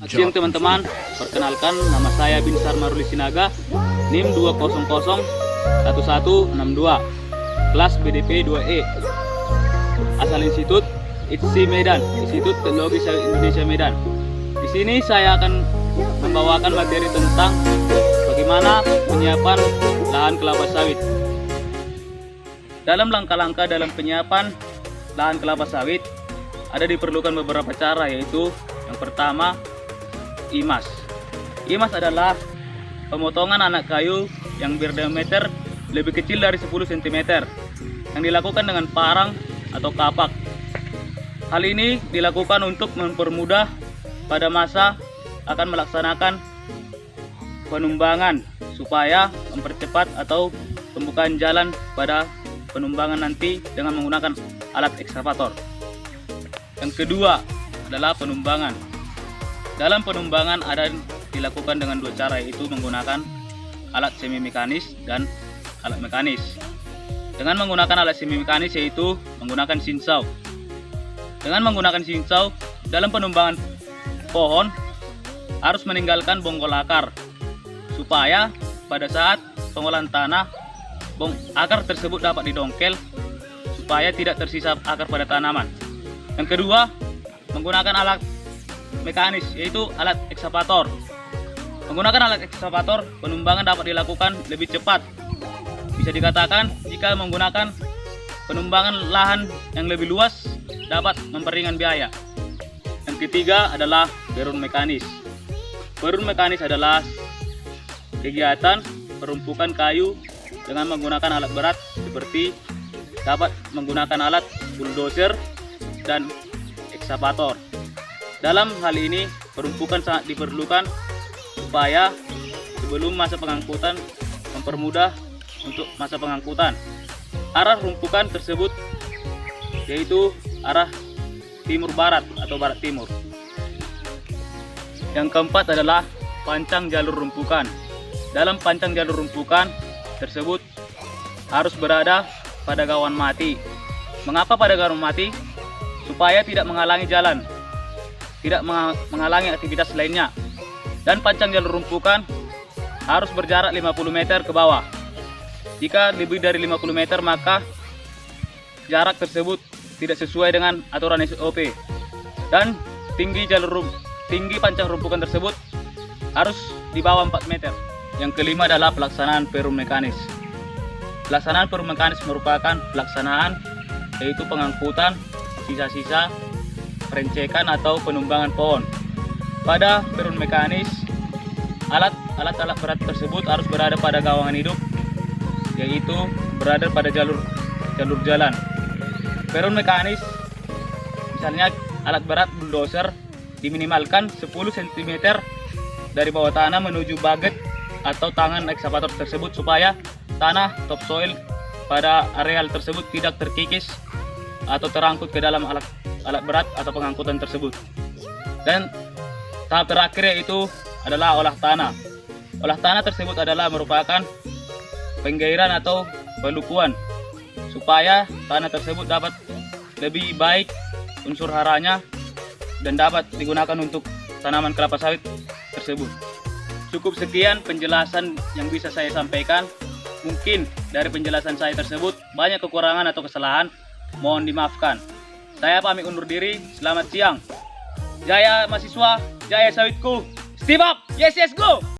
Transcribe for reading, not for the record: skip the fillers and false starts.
Siang teman-teman, perkenalkan nama saya Binsar Maruli Sinaga, NIM 2001162, kelas BDP 2E, asal institut ITSI Medan, Institut Teknologi Sawit Indonesia Medan. Di sini saya akan membawakan materi tentang bagaimana penyiapan lahan kelapa sawit. Dalam langkah-langkah dalam penyiapan lahan kelapa sawit, ada diperlukan beberapa cara, yaitu yang pertama, IMAS. IMAS adalah pemotongan anak kayu yang berdiameter lebih kecil dari 10 cm yang dilakukan dengan parang atau kapak. Hal ini dilakukan untuk mempermudah pada masa akan melaksanakan penumbangan supaya mempercepat atau pembukaan jalan pada penumbangan nanti dengan menggunakan alat ekskavator. Yang kedua adalah penumbangan. Dalam penumbangan ada dilakukan dengan dua cara, yaitu menggunakan alat semi mekanis dan alat mekanis. Dengan menggunakan alat semi mekanis, yaitu menggunakan sinsau. Dengan menggunakan sinsau, dalam penumbangan pohon harus meninggalkan bonggol akar supaya pada saat pengolahan tanah akar tersebut dapat didongkel supaya tidak tersisa akar pada tanaman. Yang kedua, menggunakan alat mekanis, yaitu alat ekskavator. Menggunakan alat ekskavator, penumbangan dapat dilakukan lebih cepat. Bisa dikatakan jika menggunakan penumbangan lahan yang lebih luas dapat memperingan biaya. Yang ketiga adalah berun mekanis. Berun mekanis adalah kegiatan perumpukan kayu dengan menggunakan alat berat seperti dapat menggunakan alat bulldozer dan ekskavator. Dalam hal ini, perumpukan sangat diperlukan supaya sebelum masa pengangkutan mempermudah untuk masa pengangkutan. Arah rumpukan tersebut yaitu arah timur-barat atau barat-timur. Yang keempat adalah pancang jalur rumpukan. Dalam pancang jalur rumpukan tersebut harus berada pada gawan mati. Mengapa pada gawan mati? Supaya tidak menghalangi jalan, tidak menghalangi aktivitas lainnya. Dan pancang jalur rumpukan harus berjarak 50 meter ke bawah. Jika lebih dari 50 meter maka jarak tersebut tidak sesuai dengan aturan SOP. Dan tinggi pancang rumpukan tersebut harus di bawah 4 meter. Yang kelima adalah pelaksanaan perum mekanis. Pelaksanaan perum mekanis merupakan pelaksanaan yaitu pengangkutan sisa-sisa rencekan atau penumbangan pohon. Pada perum mekanis, alat-alat berat tersebut harus berada pada gawangan hidup, yaitu berada pada jalur jalan. Perum mekanis, misalnya alat berat bulldozer, diminimalkan 10 cm dari bawah tanah menuju baget atau tangan ekskavator tersebut supaya tanah topsoil pada areal tersebut tidak terkikis atau terangkut ke dalam alat berat atau pengangkutan tersebut. Dan tahap terakhir yaitu adalah olah tanah. Olah tanah tersebut adalah merupakan penggairan atau pelupuan supaya tanah tersebut dapat lebih baik unsur haranya dan dapat digunakan untuk tanaman kelapa sawit tersebut. Cukup sekian penjelasan yang bisa saya sampaikan. Mungkin dari penjelasan saya tersebut banyak kekurangan atau kesalahan, mohon dimaafkan. Saya pamit undur diri. Selamat siang. Jaya mahasiswa, jaya sawitku. Step up. Yes, go.